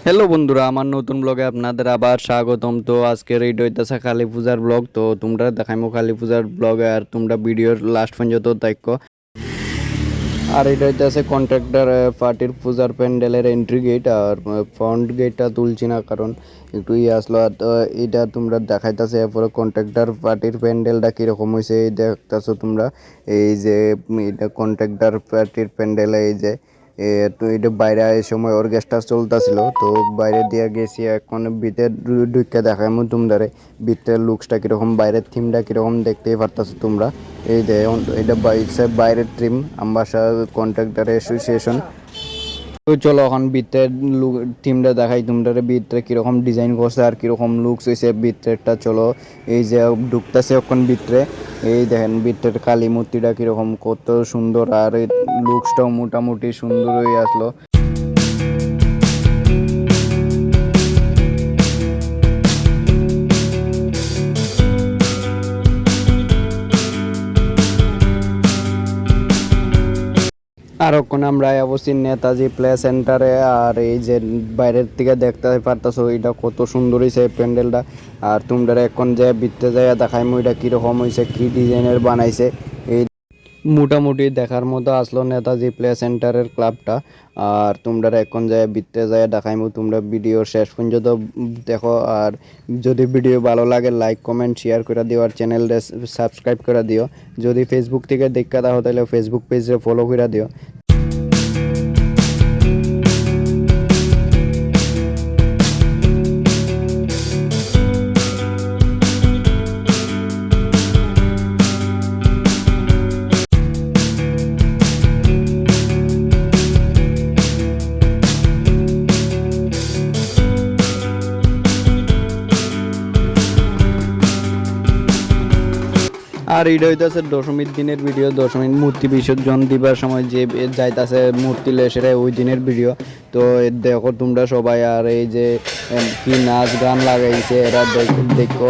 Hello বন্ধুরা, আমার নতুন ব্লগে আপনাদের আবার স্বাগতম। তো আজকের এইটা হইতেছে কালী পূজার ব্লগ। তো তোমরা দেখাইমো কালী পূজার ব্লগে, আর তোমরা ভিডিওর লাস্ট পর্যন্ত দেখো। আর এটা হইতেছে কন্ট্রাক্টর পার্টির পূজার প্যান্ডেলের এন্ট্রি গেট, আর ফ্রন্ট গেটটা তুলছি না কারণ একটু আসলো। আর তো এটা তোমরা দেখাইতেছে এরপরে কন্ট্রাক্টর পার্টির প্যান্ডেলটা কীরকম হয়েছে এই দেখতেছো তোমরা। এই যে এটা কন্ট্রাক্টর পার্টির প্যান্ডেল, এই যে তো এটা বাইরে এই সময় অর্কেস্ট্রা চলতেছিল, তো বাইরে দিয়ে গেছি। এখন ভিতরে ঢুকে দেখাইমু তোমরা ভিতরের লুকসটা কীরকম, বাইরের থিমটা কীরকম দেখতেই পারতেছো তোমরা। এই যে এটা বাইরের থিম আম্বাসা কন্ট্রাক্টর অ্যাসোসিয়েশন। তো চলো এখন ভিতরের থিমটা দেখাই তোমরা, ভিতরে কীরকম ডিজাইন করছে আর কীরকম লুকস হয়েছে ভিতরেরটা। চলো এই যে ঢুকতেছে এখন ভিতরে, এই দেখেন ভিতরের কালী মূর্তিটা কীরকম কত সুন্দর, আর লুকসটাও মোটামুটি সুন্দর হয়ে আসলো। আর ওখানে আমরা অবশ্যই নেতাজি প্লে সেন্টারে, আর এই যে বাইরের থেকে দেখতে পারতাছো এটা কত সুন্দর হয়েছে প্যান্ডেলটা। আর তোমরা এখন যে ভিতরে যায় দেখাইমু এটা কীরকম হয়েছে, কী ডিজাইনের বানাইছে। এই মোটামুটি দেখার মতো আসলো নেতাজি প্লে সেন্টারের ক্লাবটা। আর তোমরা এখন যায় ভিতরে যায় দেখাইমু, তোমরা ভিডিও শেষ পর্যন্ত দেখো। আর যদি ভিডিও ভালো লাগে লাইক কমেন্ট শেয়ার করে দিও, আর চ্যানেলটা সাবস্ক্রাইব করে দিও। যদি ফেসবুক থেকে দেখা থাকো তাহলে ফেসবুক পেজে ফলো করে দিও। আর এটা হইতেছে দশমীর দিনের ভিডিও, দশমীর মূর্তি বিসর্জন দিবার সময় যে যাইতাছে মূর্তি লেসেরে ওই দিনের ভিডিও। তো দেখো তোমরা সবাই, আর এই যে কি নাচ গান লাগাইছে এরা দেখো।